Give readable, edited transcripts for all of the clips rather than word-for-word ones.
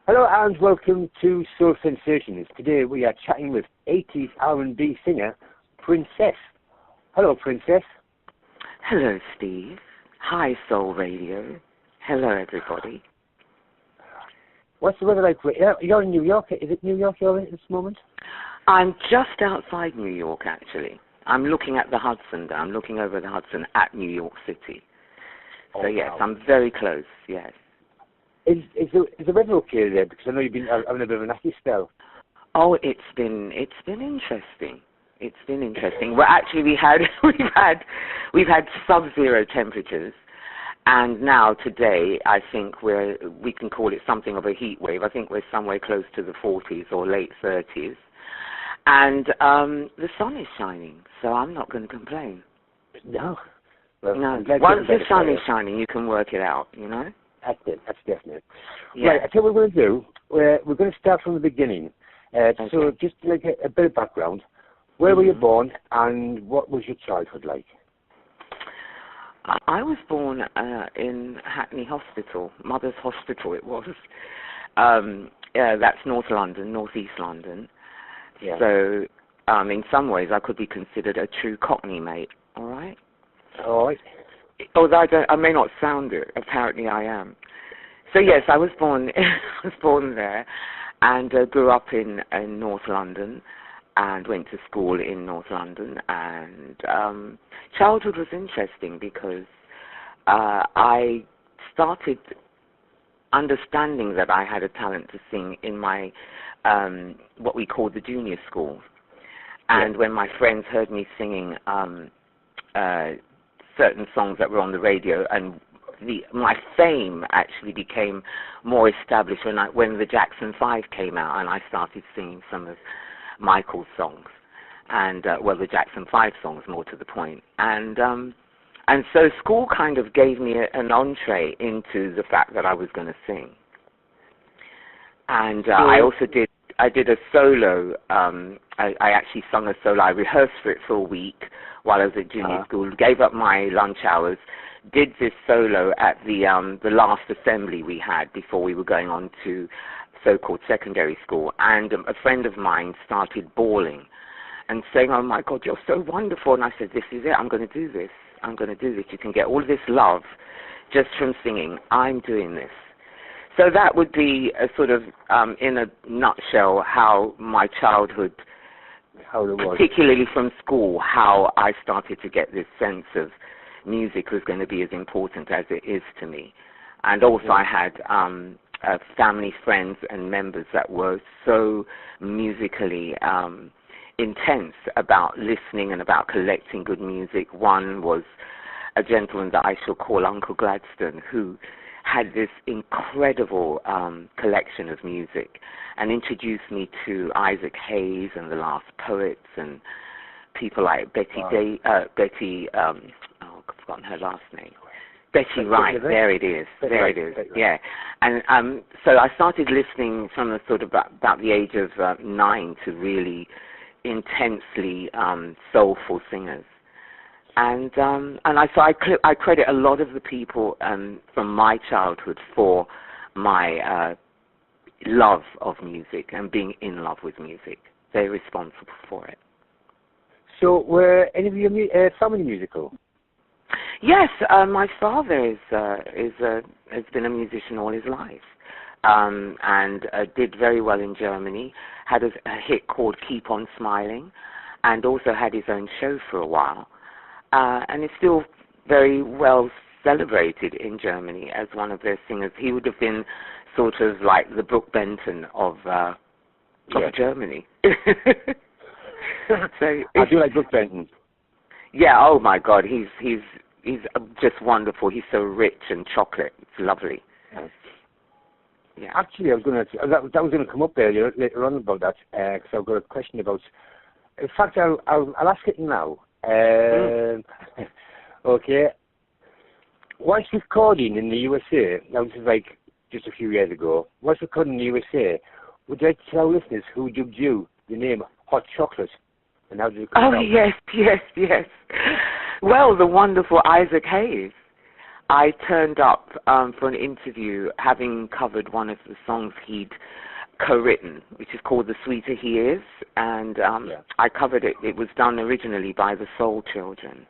Hello and welcome to Soul Sensations. Today we are chatting with 80s R&B singer Princess. Hello, Princess. Hello, Steve. Hi, Soul Radio. Hello, everybody. What's the weather like? You're in New York. Is it New York you're in at this moment? I'm just outside New York, actually. I'm looking at the Hudson. I'm looking over the Hudson at New York City. So, yes, wow. I'm very close, yes. Is the weather okay there? Because I know you've been having a bit of a nasty spell. Oh, it's been interesting. It's been interesting. Well, actually, we've had sub-zero temperatures, and now today I think we can call it something of a heat wave. I think we're somewhere close to the 40s or late 30s, and the sun is shining, so I'm not going to complain. No. Well, no. Once the sun is shining, you can work it out. You know. That's it. That's definite. Yeah. Right, I tell you what we're going to do. We're going to start from the beginning. Okay. So just like a bit of background. Where were you born and what was your childhood like? I was born in Hackney Hospital, Mother's Hospital it was. That's North London, North East London. Yeah. So in some ways I could be considered a true Cockney mate, all right? All right. Although I may not sound it, apparently I am. So yes, I was born there, and grew up in North London, and went to school in North London. And childhood was interesting because I started understanding that I had a talent to sing in my what we call the junior school. And when my friends heard me singing certain songs that were on the radio, and my fame actually became more established when the Jackson 5 came out, and I started singing some of Michael's songs, and the Jackson 5 songs, more to the point, and so school kind of gave me an entree into the fact that I was going to sing, and I did a solo. I actually sung a solo. I rehearsed for it for a week while I was at junior school, gave up my lunch hours, did this solo at the last assembly we had before we were going on to so-called secondary school, and a friend of mine started bawling and saying, "Oh my God, you're so wonderful." And I said, "This is it, I'm going to do this. I'm going to do this. You can get all of this love just from singing. I'm doing this." So that would be a sort of, in a nutshell, how my childhood, particularly from school, how I started to get this sense of music was going to be as important as it is to me. And also I had family, friends, and members that were so musically intense about listening and about collecting good music. One was a gentleman that I shall call Uncle Gladstone, who had this incredible collection of music and introduced me to Isaac Hayes and the Last Poets and people like Betty, I've forgotten her last name. Betty Wright, there it is, yeah. And so I started listening from the sort of about the age of 9 to really intensely soulful singers. And I credit a lot of the people from my childhood for my love of music and being in love with music. They're responsible for it. So were any of your family musical? Yes, my father has been a musician all his life, and did very well in Germany. Had a hit called "Keep on Smiling," and also had his own show for a while. And is still very well celebrated in Germany as one of their singers. He would have been sort of like the Brooke Benton of Germany. So I do like Brooke Benton. Yeah. Oh my God, he's just wonderful. He's so rich and chocolate. It's lovely. Yeah. Actually, I was going to that was going to come up there later on about that because I've got a question about. In fact, I'll ask it now. Okay. Whilst recording in the USA, now this is like just a few years ago, whilst recording in the USA, would you like to tell our listeners who dubbed you the name Hot Chocolate? And how did it come about? Yes. Well, the wonderful Isaac Hayes. I turned up for an interview having covered one of the songs he'd co-written, which is called The Sweeter He Is, and I covered it. It was done originally by the Soul Children,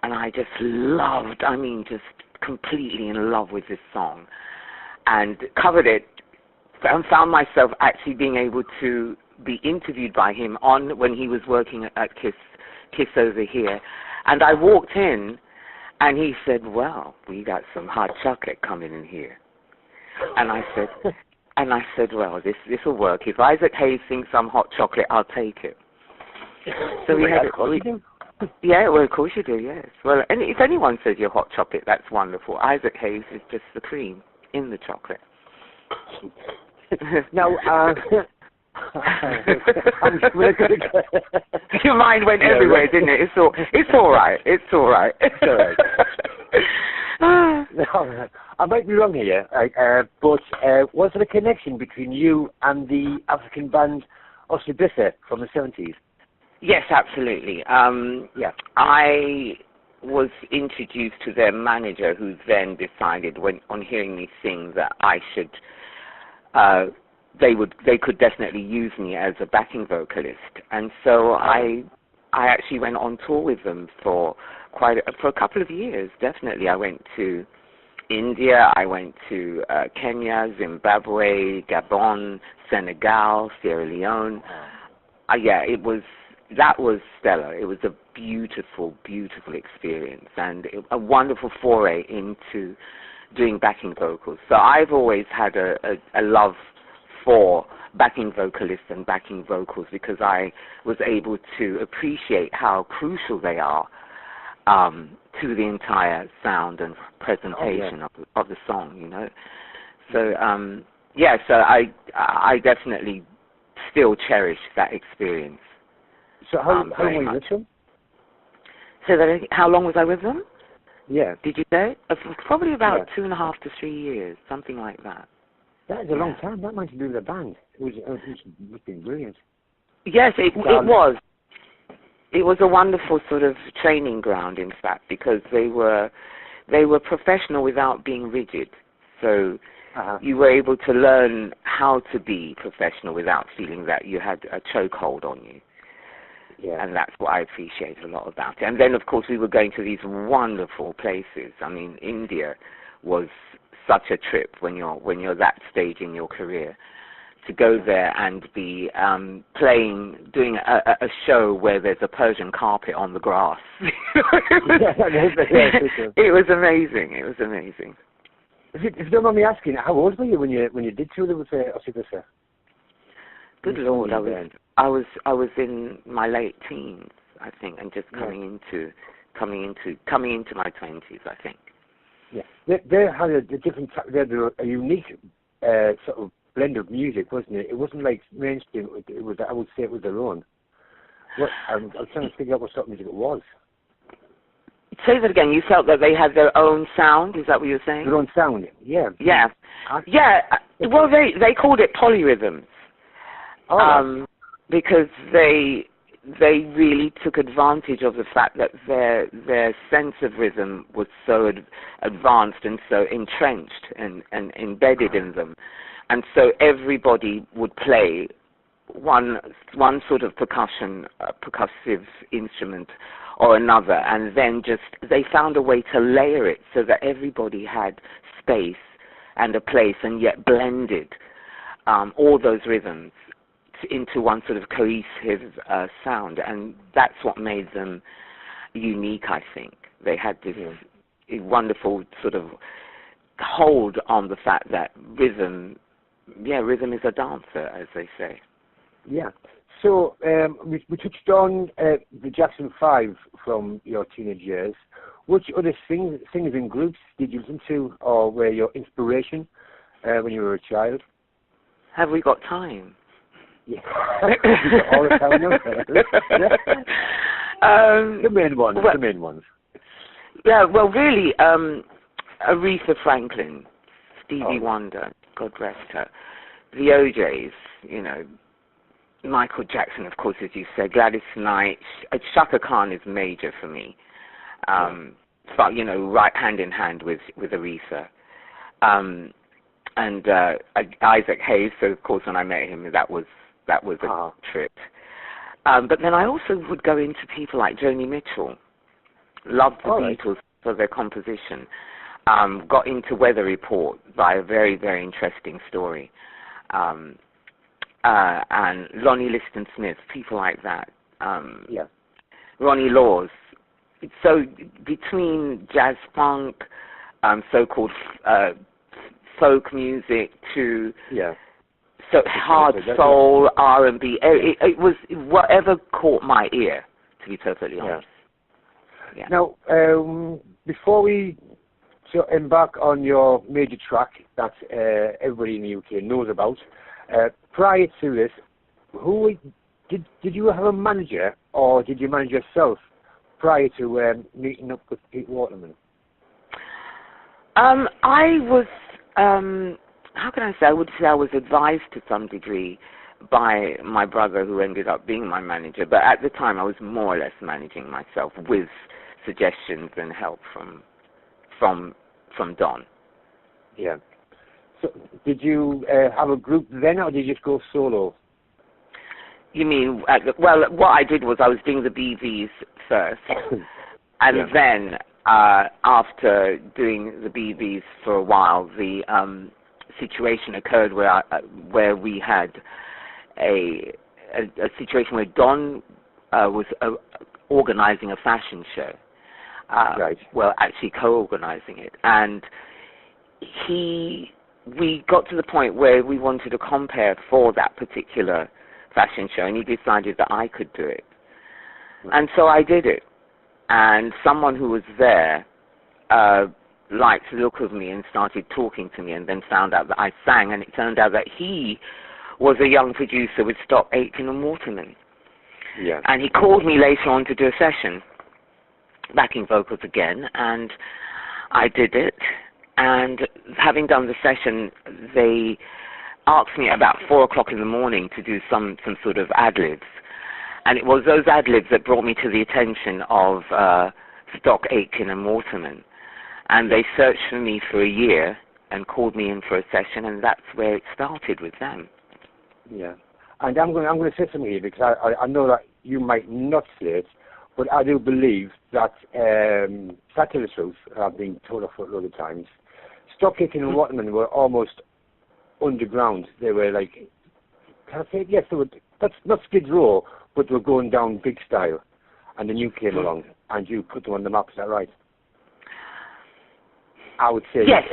and I just loved, just completely in love with this song, and covered it, and found myself actually being able to be interviewed by him when he was working at Kiss Over Here, and I walked in, and he said, "Well, we got some hot chocolate coming in here," and I said, "Well, this will work. If Isaac Hayes thinks I'm hot chocolate, I'll take it." So we had it. Yeah, well, of course you do. Yes. Well, and if anyone says you're hot chocolate, that's wonderful. Isaac Hayes is just the cream in the chocolate. Now, your mind went everywhere, didn't it? It's all right. It's all right. It's all right. No, I might be wrong here, but was there a connection between you and the African band Osibisa from the 70s? Yes, absolutely. I was introduced to their manager, who then decided, on hearing me sing, that I should. They could definitely use me as a backing vocalist, and so I actually went on tour with them for a couple of years. Definitely, I went to India, I went to Kenya, Zimbabwe, Gabon, Senegal, Sierra Leone. That was stellar. It was a beautiful, beautiful experience, and a wonderful foray into doing backing vocals. So I've always had a love for backing vocalists and backing vocals, because I was able to appreciate how crucial they are to the entire sound and presentation of the song, you know. So so I definitely still cherish that experience. So how long were you with them? So how long was I with them? Yeah. Did you say? Probably about 2.5 to 3 years, something like that. That is a long time. That might be with a band. It's been brilliant. Yes, it was. It was a wonderful sort of training ground, in fact, because they were professional without being rigid. So you were able to learn how to be professional without feeling that you had a chokehold on you. Yeah. And that's what I appreciate a lot about it. And then, of course, we were going to these wonderful places. I mean, India was such a trip when you're that stage in your career, to go there and be doing a show where there's a Persian carpet on the grass. It was amazing. It was amazing. If you don't mind me asking, how old were you when you did tour with Osibisa? Good Lord, I was in my late teens, I think, and just coming into my 20s, I think. Yeah, they had they had a unique sort of blend of music, wasn't it? It wasn't like mainstream. It was, I would say, it was their own. I was trying to figure out what sort of music it was. Say that again. You felt that they had their own sound. Is that what you're saying? Their own sound. Yeah. Yeah. Well, they called it polyrhythms. Because they really took advantage of the fact that their sense of rhythm was so advanced and so entrenched and embedded in them, and so everybody would play one sort of percussive instrument or another, and then they found a way to layer it so that everybody had space and a place, and yet blended all those rhythms into one sort of cohesive sound, and that's what made them unique, I think. They had this wonderful sort of hold on the fact that rhythm is a dancer, as they say. Yeah. So we touched on the Jackson 5 from your teenage years. Which other singers and groups did you listen to, or were your inspiration when you were a child? Have we got time? Yeah. All the time. The main ones. Yeah, well, really, Aretha Franklin, Stevie Wonder, God rest her, the OJs, you know, Michael Jackson, of course, as you said, Gladys Knight, Shaka Khan is major for me. right hand in hand with Aretha. And Isaac Hayes. So of course, when I met him, that was a trip. But then I also would go into people like Joni Mitchell. Loved the Beatles for their composition. Got into Weather Report by a very, very interesting story. And Lonnie Liston Smith, people like that. Ronnie Laws. So between jazz funk, so-called folk music to so hard soul, R&B, it was whatever caught my ear, to be perfectly honest. Yeah. Now, before we embark on your major track that everybody in the UK knows about, prior to this, did you have a manager, or did you manage yourself prior to meeting up with Pete Waterman? I was, how can I say, I would say I was advised to some degree by my brother, who ended up being my manager, but at the time I was more or less managing myself with suggestions and help from Don. Yeah. So did you have a group then, or did you just go solo? You mean, well, what I did was I was doing the BVs first, and then after doing the BVs for a while, the situation occurred where we had a situation where Don was organizing a fashion show. Well, actually co-organizing it, and we got to the point where we wanted to compare for that particular fashion show, and he decided that I could do it. And so I did it. And someone who was there liked the look of me and started talking to me, and then found out that I sang, and it turned out that he was a young producer with Stock, Aitken and Waterman. Yeah. And he called me later on to do a session, backing vocals again, and I did it. And having done the session, they asked me at about 4 o'clock in the morning to do some sort of ad-libs. And it was those ad-libs that brought me to the attention of Stock, Aitken and Waterman. And they searched for me for a year and called me in for a session, and that's where it started with them. Yeah. And I'm going to say something here, because I know that you might not say it, but I do believe that, to tell the truth, I've been told off a lot of times, Stock, Aitken and Waterman were almost underground. They were like, can I say it? Yes, they were, that's not Skid Row, but they were going down big style. And then you came along and you put them on the map. Is that right? I would say yes.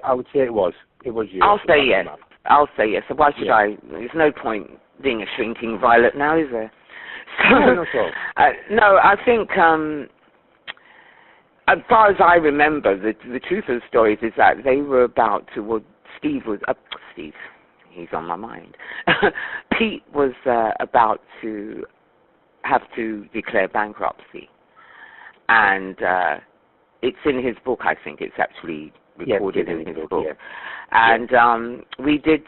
I would say it was. It was you. I'll say yes. I'll say yes. So why should I? There's no point being a shrinking violet now, is there? So, no, not at all. No, I think, as far as I remember, the truth of the story is that they were about to, well, Steve, he's on my mind. Pete was about to have to declare bankruptcy. And it's in his book, I think. It's actually recorded in his book. Yeah. And we did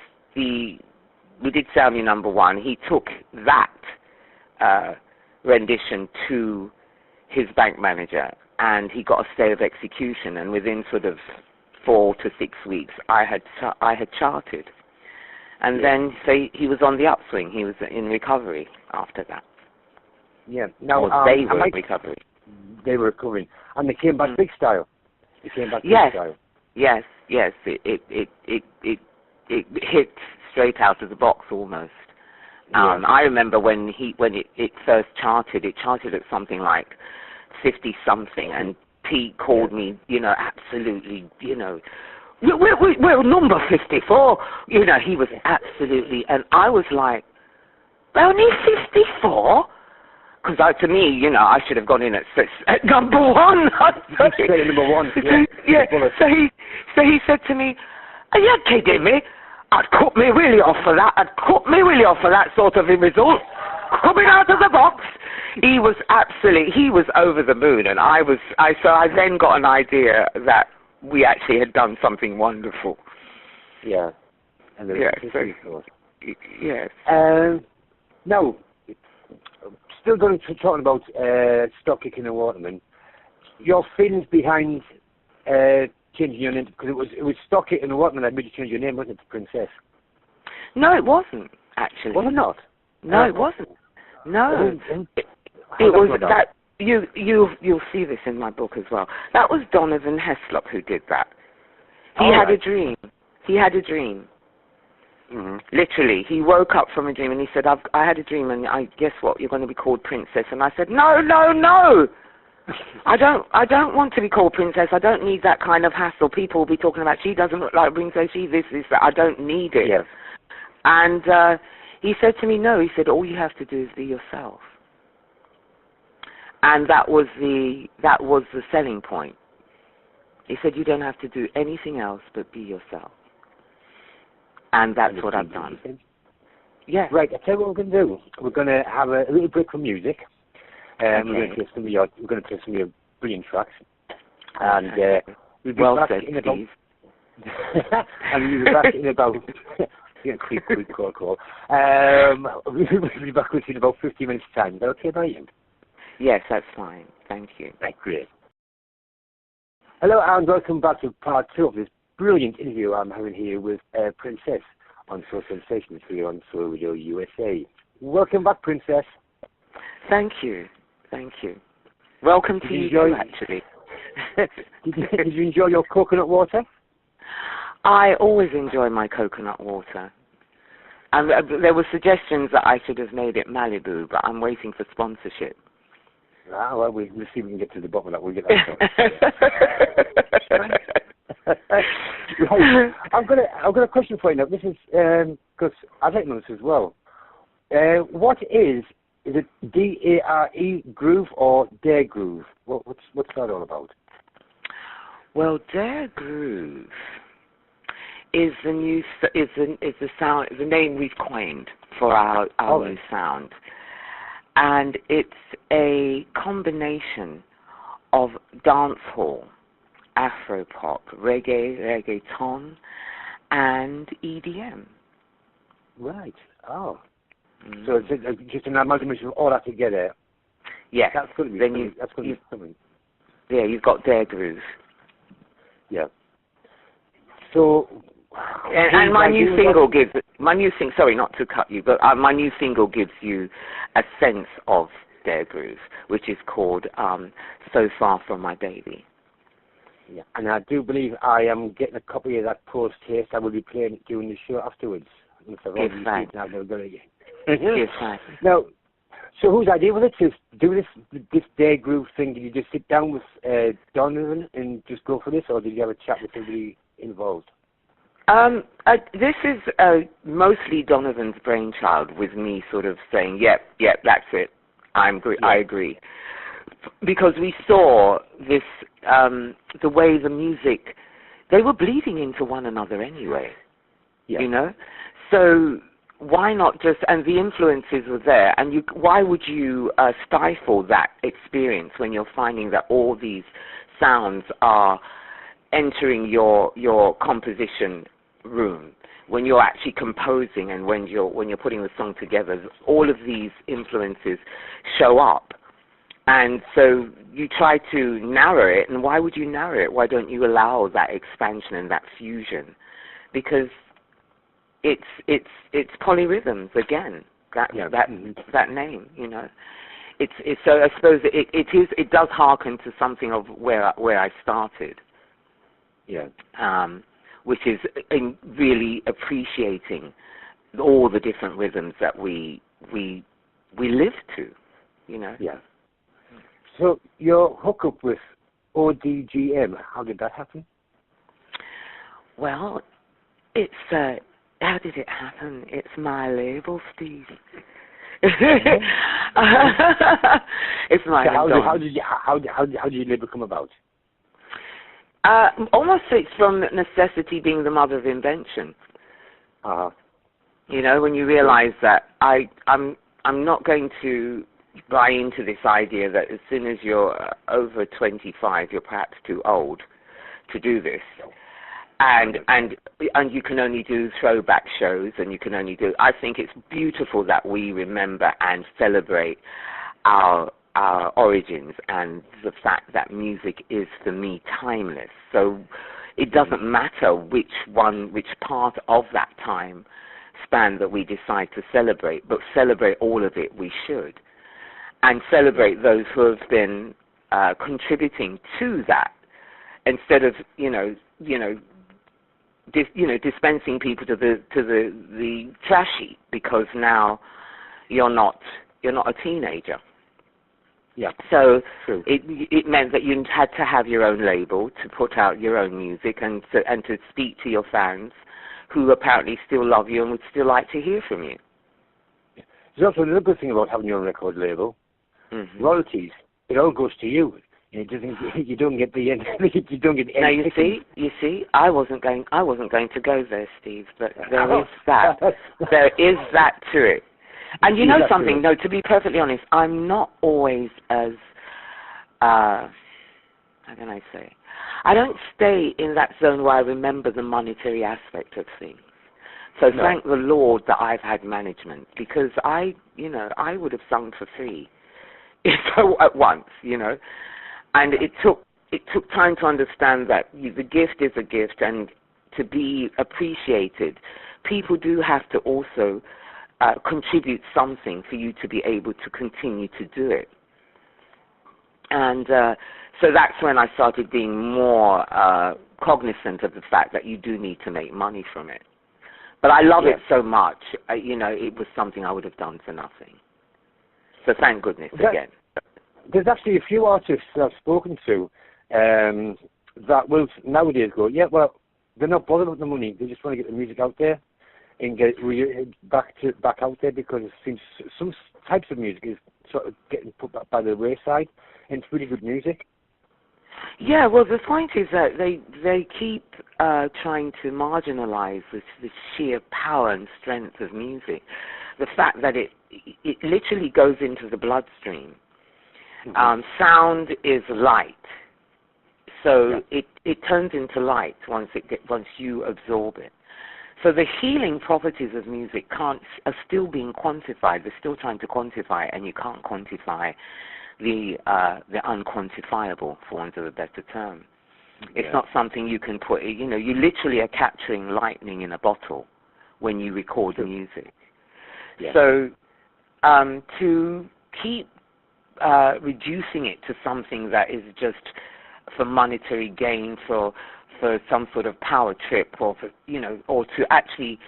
Salmi number 1. He took that rendition to his bank manager, and he got a stay of execution, and within sort of 4 to 6 weeks I had charted, and then he was on the upswing. He was in recovery after that. Yeah. Now they were in recovery. They were recovering, and they came back big style. They came back big style. Yes. It hit straight out of the box almost. I remember when it first charted. It charted at something like 50 something, and Pete called me, absolutely, we're number 54. He was absolutely, and I was like, only 54? Because to me, I should have gone in at number 1. Number 1. Yeah. So he said to me, "Are you kidding me? I'd cut me really off for that. I'd cut me really off for that sort of a result. Coming out of the box." He was over the moon, and so I then got an idea that we actually had done something wonderful. Yeah. And yes. Now, still going to talking about Stock, Aitken and Waterman. your feelings behind changing your name, because it was Stockett and Waterman that made you change your name, wasn't it, to Princess? No, it wasn't, actually. Was it not? No, it wasn't. No. It was that, you'll see this in my book as well. That was Donovan Heslop who did that. He had a dream. He had a dream. Mm-hmm. Literally, he woke up from a dream and he said, I had a dream and I guess what, you're going to be called Princess. And I said, no, no, no. I don't want to be called Princess. I don't need that kind of hassle. People will be talking about, she doesn't look like a princess, she this, that. I don't need it. Yes. And he said to me, no. He said, all you have to do is be yourself. And that was the selling point. He said, you don't have to do anything else but be yourself. And that's what I've done. Yeah. Right, I'll tell you what we're going to do. We're going to have a little break from music. Okay. We're going to play some of your brilliant tracks. And we'll be back in about... and we'll be back in about... yeah, quick call. We'll be back with you in about 15 minutes' time. Is that okay by you? Yes, that's fine. Thank you. Right, great. Hello, and welcome back to part 2 of this brilliant interview I'm having here with Princess on Soul Sensations here on Soul Radio USA. Welcome back, Princess. Thank you. Thank you. Welcome to you too, actually. Did you enjoy your coconut water? I always enjoy my coconut water. And there were suggestions that I should have made it Malibu, but I'm waiting for sponsorship. Ah, well, we'll see if we can get to the bottom of that. We'll get that right. I've got a question for you now. This is because I'd like to know this as well. What is it D-A-R-E groove or Dare groove? What's that all about? Well, Dare groove is the sound, the name we've coined for our new sound, and it's a combination of dancehall, Afropop, reggaeton, and EDM. Right. Oh. Mm. So it's just an amalgamation of all that together. Yeah. That's going to be something. Yeah, you've got Dare groove. Yeah. So. And my new single sorry not to cut you, but my new single gives you a sense of Dare groove, which is called So Far From My Baby. Yeah, and I do believe I am getting a copy of that post-haste. I will be playing it during the show afterwards. Give thanks. Now, so whose idea was it to do this Dare groove thing? Did you just sit down with Donovan and just go for this, or did you have a chat with everybody involved? This is mostly Donovan's brainchild, with me sort of saying, yep, that's it. I agree. Because we saw this, the way the music, they were bleeding into one another anyway, you know? So why not just, and the influences were there, and why would you stifle that experience when you're finding that all these sounds are entering your composition room, when you're actually composing and when you're putting the song together, all of these influences show up. And so you try to narrow it, and why would you narrow it? Why don't you allow that expansion and that fusion? Because it's polyrhythms again. That name, you know. It's so I suppose it does hearken to something of where I started. Yeah. Which is in really appreciating all the different rhythms that we live to, you know. Yeah. So your hookup with ODGM, how did that happen? Well, it's how did it happen? It's my label, Steve. It's my so how did your label come about? Almost it's from necessity being the mother of invention. You know, when you realize that I'm not going to buy into this idea that as soon as you're over 25, you're perhaps too old to do this. And you can only do throwback shows, and you can only do. I think it's beautiful that we remember and celebrate our our origins and the fact that music is, for me, timeless. So it doesn't matter which part of that time span that we decide to celebrate, but celebrate all of it we should. And celebrate those who have been contributing to that, instead of dispensing people to the trash heap because now you're not a teenager. Yeah. So True. it meant that you had to have your own label to put out your own music and to speak to your fans, who apparently still love you and would still like to hear from you. There's also another good thing about having your own record label. Mm-hmm. Royalties. It all goes to you. It doesn't. You don't get the end. You don't get Now anything. you see. I wasn't going to go there, Steve. But there is that. There is that to it. And you know something? No, to be perfectly honest, I'm not always as. How can I say? I don't stay in that zone where I remember the monetary aspect of things. So thank the Lord that I've had management, because I would have sung for free, at once, and it took time to understand that the gift is a gift, and to be appreciated, people do have to also contribute something for you to be able to continue to do it. And so that's when I started being more cognizant of the fact that you do need to make money from it. But I love it so much, it was something I would have done for nothing. So thank goodness again. There's actually a few artists that I've spoken to that will nowadays go, yeah, well, they're not bothered about the money. They just want to get the music out there and get it back out there, because it seems some types of music is sort of getting put back by the wayside, and it's really good music. Yeah, well, the point is that they keep trying to marginalize the sheer power and strength of music. The fact that it literally goes into the bloodstream. Mm-hmm. Sound is light, so it turns into light once you absorb it. So the healing properties of music are still being quantified. They're still trying to quantify it, and you can't quantify the unquantifiable, for want of a better term. It's not something you can put. You literally are capturing lightning in a bottle when you record music. Yeah. So to keep reducing it to something that is just for monetary gain, for some sort of power trip, or or to actually,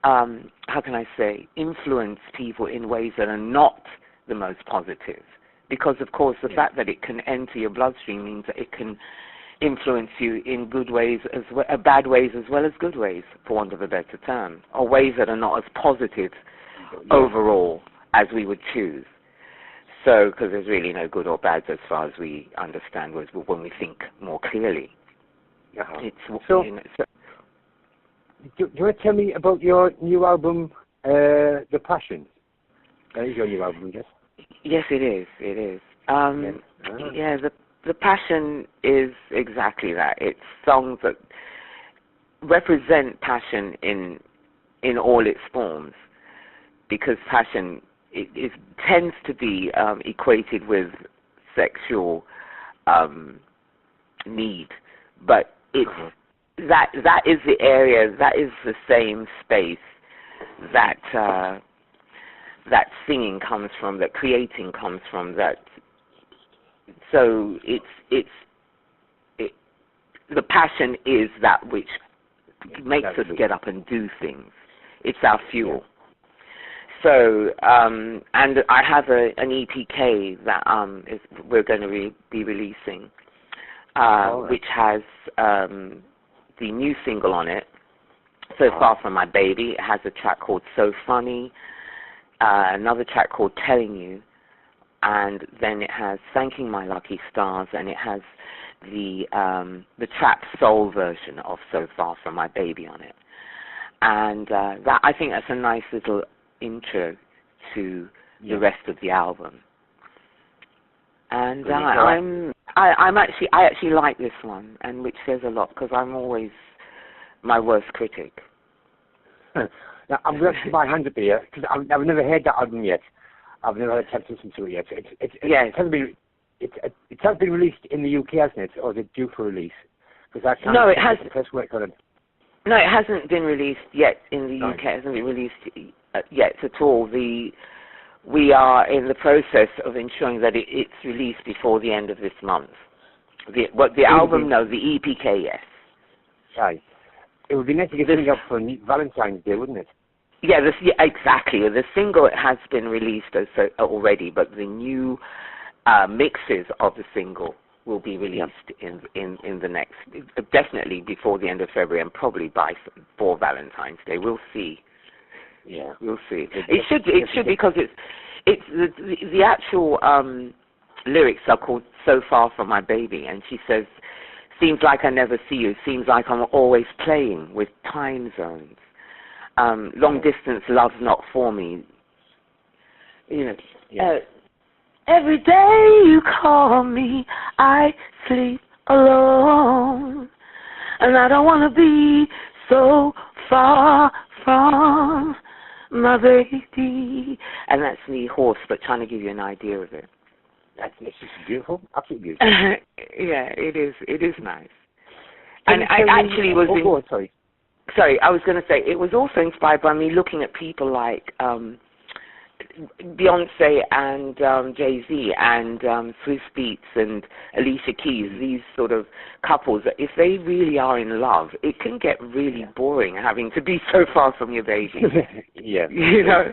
how can I say, influence people in ways that are not the most positive. Because, of course, the fact that it can enter your bloodstream means that it can influence you in good ways bad ways as well as good ways, for want of a better term, or ways that are not as positive overall as we would choose. So, because there's really no good or bad as far as we understand when we think more clearly. Do you want to tell me about your new album, The Passion? That is your new album, yes? Yes, it is. It is. The Passion is exactly that. It's songs that represent passion in all its forms, because passion it tends to be equated with sexual need, but it's that is the area, that is the same space that that singing comes from, that creating comes from, that. So the passion is that which makes us get up and do things. It's our fuel. Yeah. So, and I have an EPK that we're going to be releasing, which has the new single on it, So Far From My Baby. It has a track called So Funny, another track called Telling You, and then it has Thanking My Lucky Stars, and it has the trap soul version of So Far From My Baby on it. And that, I think that's a nice little intro to the rest of the album. And I actually like this one, and which says a lot, because I'm always my worst critic. Now, I'm going to put my hand up here, because I've never heard that album yet. I've never had a chance to listen to it yet. Yes. It has been released in the UK, hasn't it? Or is it due for release? Because I can't. No, it has. Press work on it. No, it hasn't been released yet in the Right. UK. It hasn't been released yet at all. We are in the process of ensuring that it's released before the end of this month. The album, no, the EPK, yes. Right. It would be nice to get something up for Valentine's Day, wouldn't it? Yeah, exactly. The single has been released already, but the new mixes of the single will be released in the next, definitely before the end of February, and probably for Valentine's Day. We'll see. Yeah, we'll see. It should because it's the actual lyrics are called "So Far From My Baby," and she says, "Seems like I never see you. Seems like I'm always playing with time zones. Long distance love's not for me. You know." Yeah. Every day you call me, I sleep alone, and I don't want to be so far from my baby. And that's the horse, but trying to give you an idea of it. It's just beautiful, absolutely beautiful. Yeah, it is. It is nice. And I actually was. Go on, sorry. Sorry, I was going to say it was also inspired by me looking at people like Beyonce and Jay-Z and Swizz Beatz and Alicia Keys, these sort of couples. If they really are in love, it can get really boring having to be so far from your baby. Yeah. You know?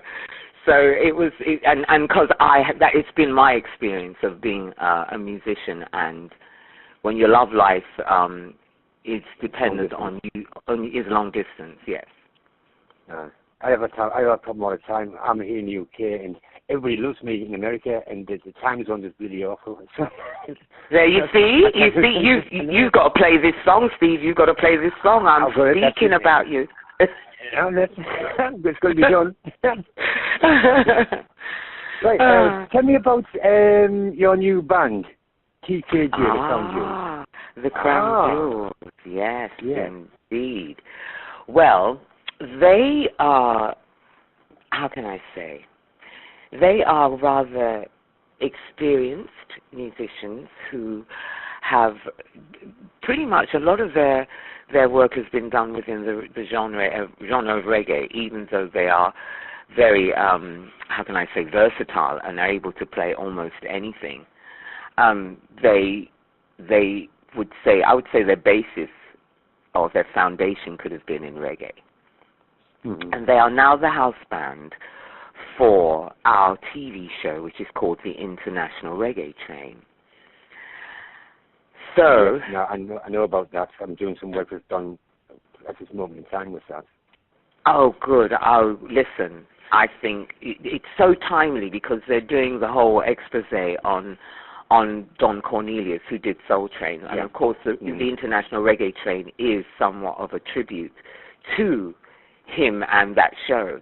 So it was, and because it's been my experience of being a musician, and when your love life is dependent on you, is long distance, yes. I have a problem all the time. I'm here in the UK, and everybody loves me in America, and the time zone is really awful. There you see, you've got to play this song, Steve. You've got to play this song. I'm speaking about you. It's going to be done. Right, tell me about your new band, TKJ, The Crown Jewels. The Crown Jewels, yes, indeed. Well, they are, how can I say, they are rather experienced musicians who have pretty much, a lot of their work has been done within the genre of reggae, even though they are very, how can I say, versatile and are able to play almost anything. They would say, I would say their basis or their foundation could have been in reggae. Mm-hmm. And they are now the house band for our TV show, which is called the International Reggae Train. So, yeah, I know about that. I'm doing some work with Don at this moment in time with that. Oh, good. Oh, listen, I think it's so timely because they're doing the whole expose on Don Cornelius, who did Soul Train. And, of course, the International Reggae Train is somewhat of a tribute to him and that show.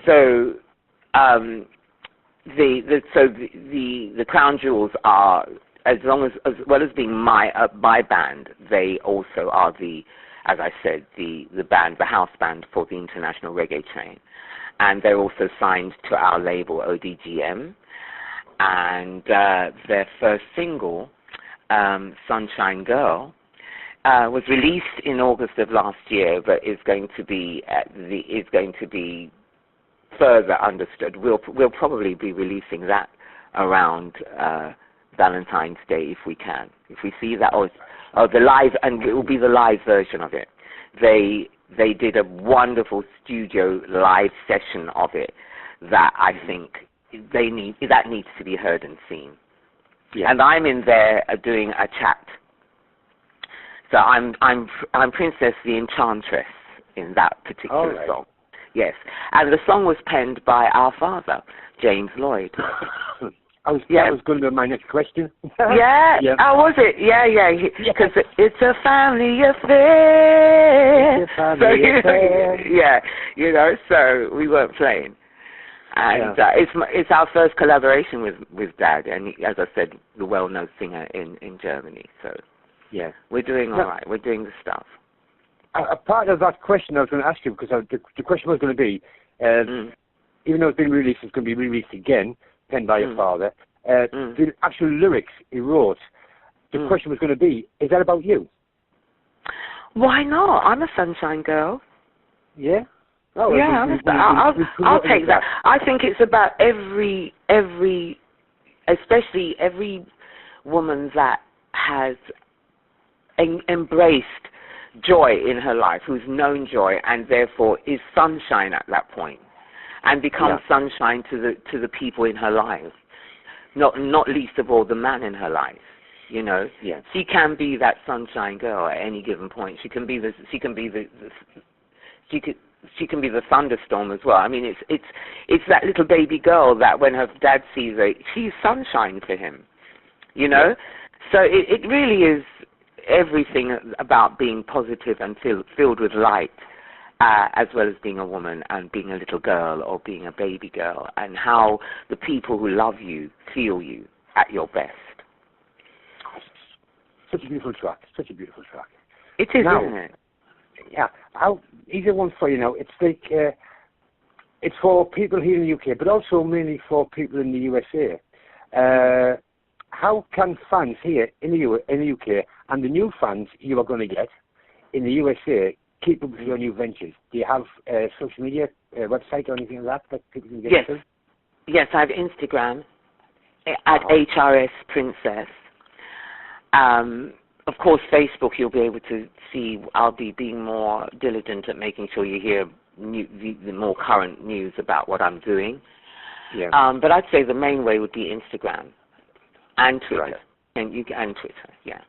So, the Crown Jewels are, as well as being my band, they also are as I said, the band, the house band for the International Reggae Train, and they're also signed to our label ODGM. And their first single, Sunshine Girl, was released in August of last year, but is going to be further understood. We'll probably be releasing that around Valentine's Day if we can. If we see that, or the live, and it will be the live version of it. They did a wonderful studio live session of it that I think that needs to be heard and seen. Yeah. And I'm in there doing a chat. So I'm Princess the Enchantress in that particular song. Yes. And the song was penned by our father, James Lloyd. That was going to be my next question. Yeah. Oh, was it? Yeah. Because it's a family affair. It's a family affair. Yeah. So we weren't playing. And it's our first collaboration with Dad, and as I said, the well-known singer in Germany. So we're doing all right. We're doing the stuff. A part of that question I was going to ask you, because the question was going to be, even though it's been released, it's going to be released again, penned by your father. The actual lyrics he wrote, the question was going to be, is that about you? Why not? I'm a sunshine girl. Yeah? Oh, yeah, I'll take that. I think it's about every, especially every woman that has embraced joy in her life, who's known joy, and therefore is sunshine at that point, and becomes sunshine to the people in her life. Not least of all the man in her life. You know, she can be that sunshine girl at any given point. She can be the thunderstorm as well. I mean, it's that little baby girl that when her dad sees her, she's sunshine to him. You know, so it really is everything about being positive and filled with light, as well as being a woman and being a little girl or being a baby girl, and how the people who love you feel you at your best. Such a beautiful track. Such a beautiful track. It is, isn't it? Yeah. Easy one for you now. It's like it's for people here in the UK, but also mainly for people in the USA. How can fans here in the UK and the new fans you are going to get in the USA keep up with your new ventures? Do you have social media, website or anything like that people can get to? Yes, I have Instagram at HRS Princess. Of course, Facebook, you'll be able to see. I'll be being more diligent at making sure you hear the more current news about what I'm doing. Yeah. But I'd say the main way would be Instagram and Twitter. Right. And Twitter, yeah.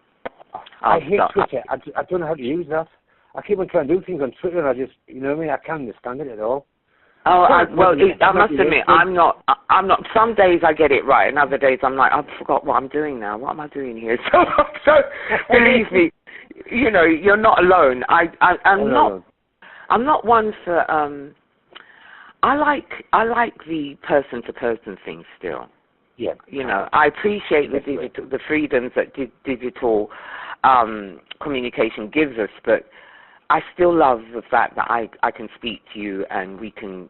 I hate Twitter. I don't know how to use that. I keep on trying to do things on Twitter, and I just, you know what I mean? I can't understand it at all. Oh, I must admit, I'm not. Some days I get it right, and other days I'm like, I forgot what I'm doing now. What am I doing here? So believe me, you know, you're not alone. I'm not one for. I like the person to person thing still. Yeah. You know, I appreciate the freedoms that digital communication gives us, but I still love the fact that I can speak to you and we can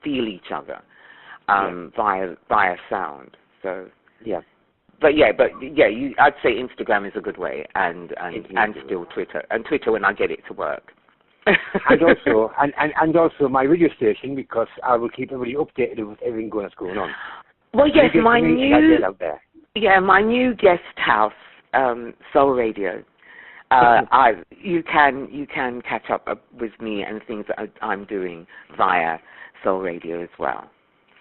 feel each other via sound. So I'd say Instagram is a good way, and still Twitter when I get it to work. and also my radio station, because I will keep everybody updated with everything that's going on. Well, yes, my new guest house, Soul Radio. You can catch up with me and things that I'm doing via Soul Radio as well.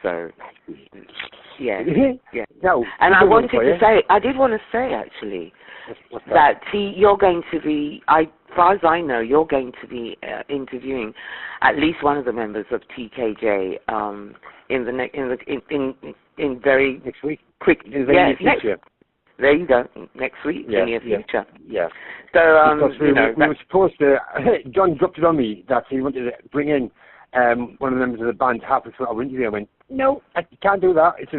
So, yeah. No, and I did want to say actually that you're going to be, as far as I know, you're going to be interviewing at least one of the members of TKJ in very next week. Quick, in the near future. There you go. Next week, in the near future. Yeah. So, we were supposed to. John dropped it on me that he wanted to bring in one of the members of the band halfway through our interview. I went, no, I can't do that. It's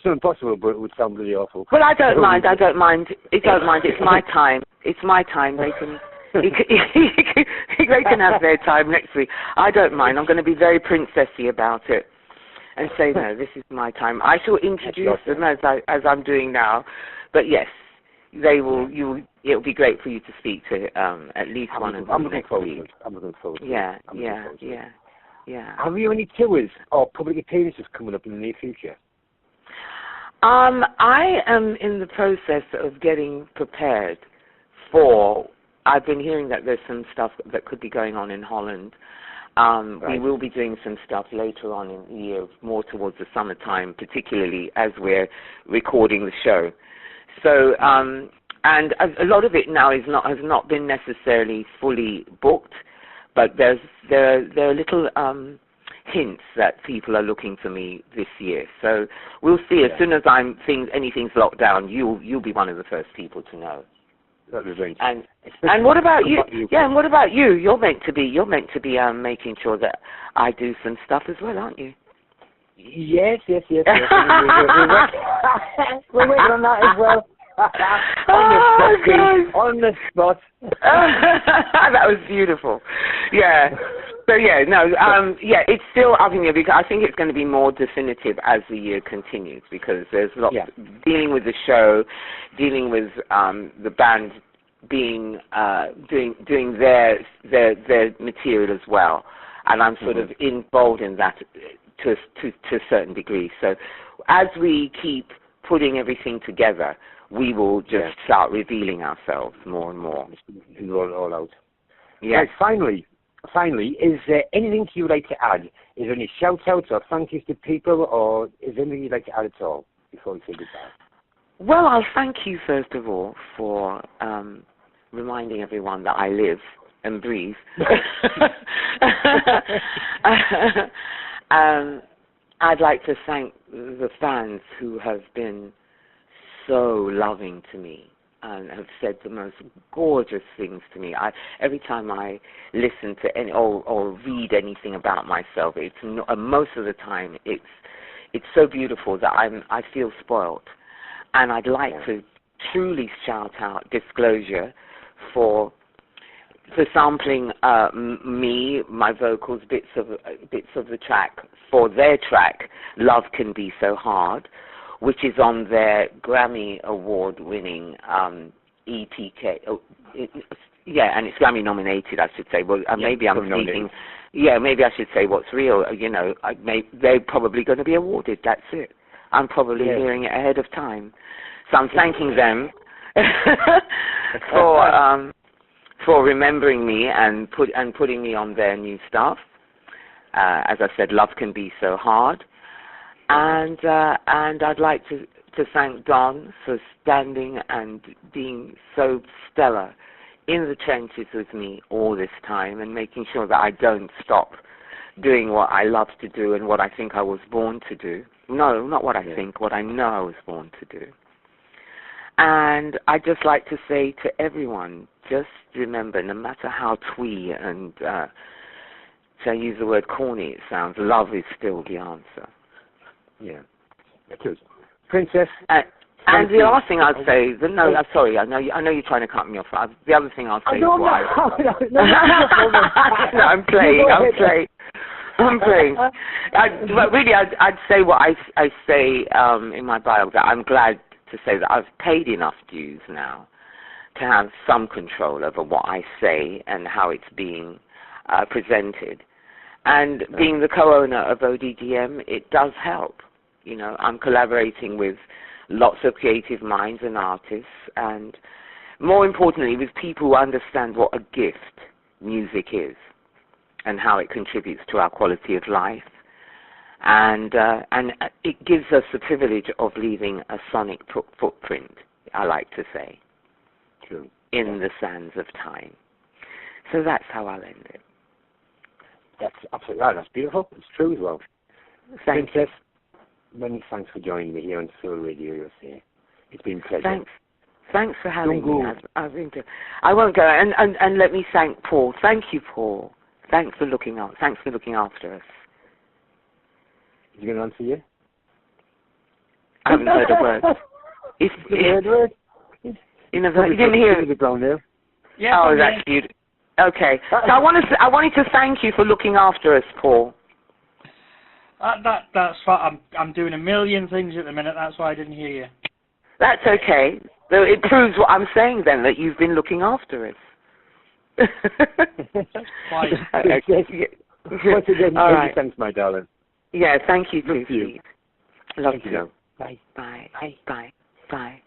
impossible, but it would sound really awful. Well, I don't mind. It's my time. It's my time. They can. They can have their time next week. I don't mind. I'm going to be very princessy about it and say, no, this is my time. I shall introduce them as I'm doing now. But yes, they will. It'll be great for you to speak to at least one of them next week. I'm looking forward to it. Yeah. Have you any tours or public appearances coming up in the near future? I am in the process of getting prepared for. I've been hearing that there's some stuff that could be going on in Holland. Right. We will be doing some stuff later on in the year, more towards the summertime, particularly as we're recording the show. So, and a lot of it now has not been necessarily fully booked, but there are little hints that people are looking for me this year. So we'll see. As soon as anything's locked down, you'll be one of the first people to know. And what about you? Yeah, and what about you? You're meant to be making sure that I do some stuff as well, aren't you? Yes. We're waiting on that as well. On the spot. That was beautiful. Yeah. So yeah, no, yeah, it's still up in the air because I think it's going to be more definitive as the year continues because there's lots dealing with the show, dealing with the band being doing their material as well, and I'm sort of involved in that to a certain degree. So as we keep putting everything together, we will just start revealing ourselves more and more. And roll it all out. Yes. Right, finally, is there anything you'd like to add? Is there any shout-outs or thank yous to people, or is there anything you'd like to add at all before we say goodbye? Well, I'll thank you, first of all, for reminding everyone that I live and breathe. I'd like to thank the fans who have been so loving to me and have said the most gorgeous things to me. Every time I listen to any or read anything about myself, it's most of the time it's so beautiful that I feel spoilt. And I'd like to truly shout out Disclosure for sampling me, my vocals, bits of the track for their track "Love Can Be So Hard," which is on their Grammy Award-winning EPK. And it's Grammy nominated, I should say. Well, maybe I'm thinking, maybe I should say What's Real. You know, they're probably going to be awarded. That's it. I'm probably hearing it ahead of time, so I'm thanking them for remembering me and putting me on their new stuff. As I said, Love Can Be So Hard. And I'd like to thank Don for standing and being so stellar in the trenches with me all this time and making sure that I don't stop doing what I love to do and what I think I was born to do. No, not what I think, what I know I was born to do. And I'd just like to say to everyone, just remember, no matter how twee and, to use the word corny it sounds, love is still the answer. Yeah, it is. Princess. And the other thing I'd say, sorry, I know you're trying to cut me off. The other thing I'll say No, I'm playing. But really, I'd say what I say in my bio, that I'm glad to say that I've paid enough dues now to have some control over what I say and how it's being presented. And being the co-owner of ODDM, it does help. You know, I'm collaborating with lots of creative minds and artists, and more importantly, with people who understand what a gift music is and how it contributes to our quality of life. And it gives us the privilege of leaving a sonic footprint, I like to say, in the sands of time. So that's how I'll end it. That's absolutely right. That's beautiful. It's true as well. Princess, many thanks for joining me here on Soul Radio USA. It's been a pleasure. Thanks for having me. I won't go. And let me thank Paul. Thank you, Paul. Thanks for looking after us. Is he going to answer you? I haven't heard a word. You heard a word? You didn't hear it? Yeah. Oh, that's you. Okay. So I wanted to thank you for looking after us, Paul. That's fine. I'm doing a million things at the minute. That's why I didn't hear you. That's okay. So it proves what I'm saying then, that you've been looking after us. Twice. Once again, many thanks, my darling. Yeah, thank you too, Steve. Love you. Bye. Bye. Bye. Bye.